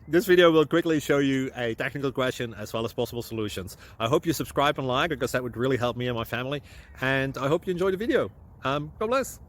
This video will quickly show you a technical question as well as possible solutions. I hope you subscribe and like, because that would really help me and my family. And I hope you enjoy the video. God bless.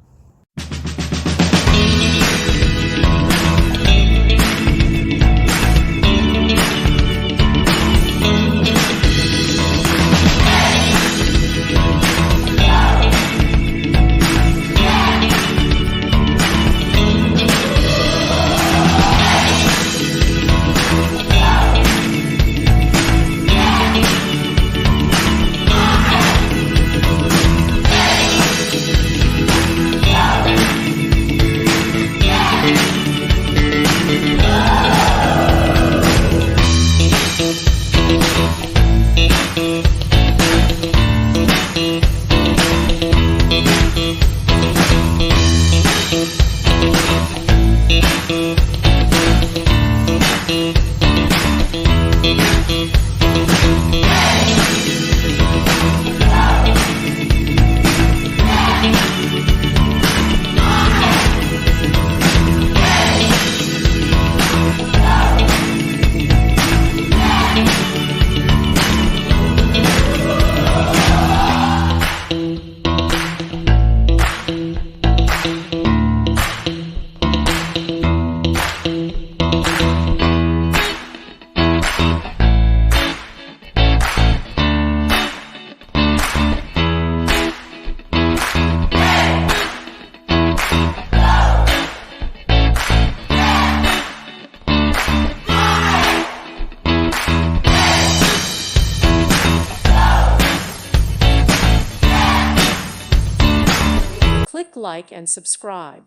Click like and subscribe.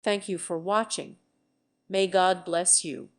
Thank you for watching. May God bless you.